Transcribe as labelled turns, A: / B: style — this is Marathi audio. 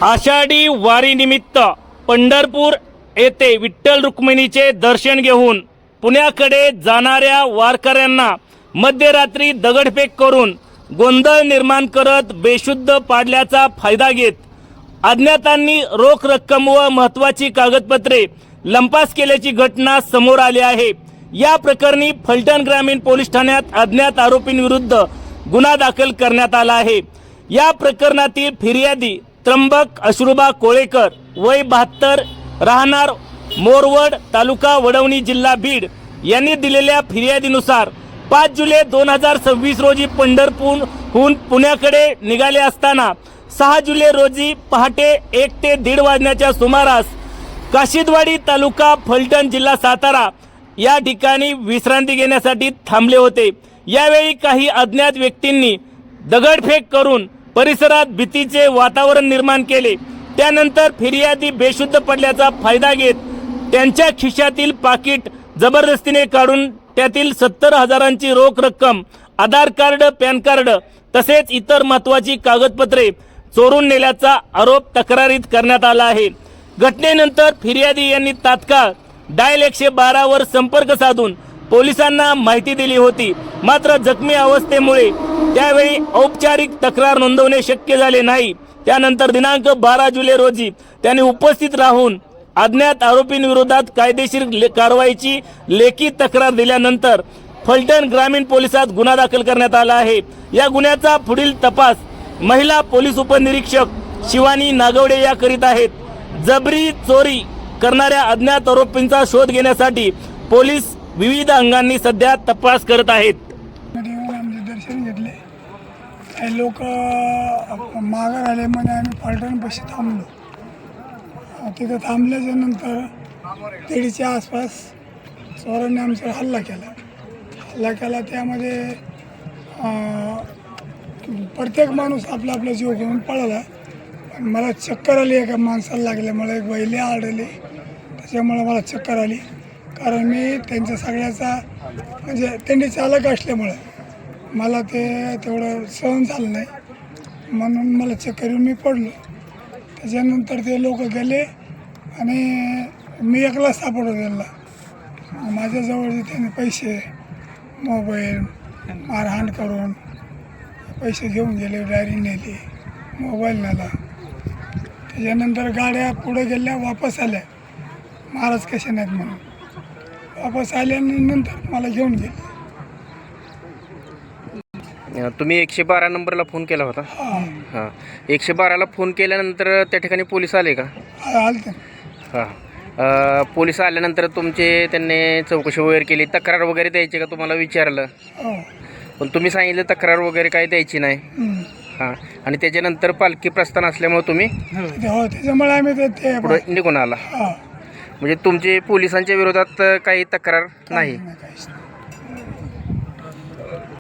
A: आषाढी वारीनिमित्त पंढरपूर येथे विठ्ठल रुक्मिणीचे दर्शन घेऊन पुण्याकडे जाणाऱ्या वारकऱ्यांना मध्यरात्री दगडफेक करून गोंधळ निर्माण करत बेशुद्ध पाडल्याचा फायदा घेत अज्ञातांनी रोख रक्कम व महत्त्वाची कागदपत्रे लंपास केल्याची घटना समोर आली आहे। या प्रकरणी फलटण ग्रामीण पोलीस ठाण्यात अज्ञात आरोपींविरुद्ध गुन्हा दाखल करण्यात आला आहे। या प्रकरणातील फिर्यादी त्र्यंबक अश्रुबा कोळेकर वय 72 राहणार मोरवड तालुका वडवणी जिल्हा बीड यांनी दिलेल्या फिर्यादीनुसार 5 जुलै 2026 रोजी पंढरपूरहून पुण्याकडे निघाले असताना 6 जुलै रोजी पहाटे 1 ते 1:30 वाजण्याच्या सुमारास काशिदवाडी तालुका फलटण जिल्हा सातारा या ठिकाणी विश्रांती घेण्यासाठी थांबले होते। यावेळी काही अज्ञात व्यक्तींनी दगडफेक करून परिसरात भीतीचे वातावरण निर्माण केले। त्यानंतर फिर्यादी बेशुद्ध पडल्याचा फायदा घेत त्यांच्या खिशातील पाकिट जबरदस्तीने काढून त्यातील 70,000ची रोख रक्कम, आधार कार्ड, पॅन कार्ड तसेच इतर महत्त्वाची कागदपत्रे चोरून नेल्याचा आरोप तक्रारीत करण्यात आला आहे। घटनेनंतर फिर्यादी यांनी तात्काळ डायल 112 वर संपर्क साधून पोलिसांना माहिती दिली होती। मात्र जखमी अवस्थेमुळे त्यावेळी औपचारिक तक्रार नोंदवणे शक्य झाले नाही। त्यानंतर दिनांक 12 जुलै रोजी त्यांनी उपस्थित राहून अज्ञात आरोपींविरोधात कायदेशीर कारवाईची लेखी तक्रार दिल्यानंतर फलटण ग्रामीण पोलिसात गुन्हा दाखल करण्यात आला आहे। या गुन्ह्याचा पुढील तपास महिला पोलीस उपनिरीक्षक शिवानी नागवडे या करीत आहेत। जबरी चोरी करणाऱ्या अज्ञात आरोपींचा शोध घेण्यासाठी पोलीस विविध अंगांनी सध्या तपास करत आहेत।
B: दर्शन घेतले, काही लोक माघार आले म्हणे आम्ही फलटण पाशी थांबलो। तिथं थांबल्याच्या नंतर 1:30च्या आसपास चोरांनी आमच्यावर हल्ला केला। त्यामध्ये प्रत्येक माणूस आपला आपला जीव घेऊन पळाला। मला चक्कर आली, एका माणसाला लागल्यामुळे एक बैले आढळली, त्याच्यामुळे मला चक्कर आली। कारण मी त्यांच्या सगळ्याचा म्हणजे त्यांनी चालक असल्यामुळे मला ते तेवढं सहन झालं नाही, म्हणून मला चक्कर येऊन मी पडलो। त्याच्यानंतर ते लोक गेले आणि मी एकला सापडलो त्यांना। माझ्याजवळ त्यांनी पैसे, मोबाईल मारहाण करून पैसे घेऊन गेले, डायरी नेली, मोबाईल नेला। त्याच्यानंतर गाड्या पुढे गेल्या, वापस आल्या, महाराज कसे नाहीत म्हणून वापस आल्यानंतर मला घेऊन गेले।
C: तुम्ही 112 नंबरला फोन केला होता? हां, 112ला फोन केल्यानंतर त्या ठिकाणी पोलीस आले का?
B: आलते।
C: हां, पोलीस आल्यानंतर त्यांनी चौकशी वगैरे केली, तक्रार वगैरे द्यायची का तुम्हाला विचारलं?
B: हो,
C: पण तुम्ही सांगितलं तक्रार वगैरे काही द्यायची नाही। हां, आणि त्याच्यानंतर पालखी प्रस्थान असल्यामुळे तुम्ही
B: हो त्याच्यामुळे आम्ही ते
C: पुढे निघून आला। म्हणजे तुमची पोलिसांच्या विरोधात काही तक्रार नाही?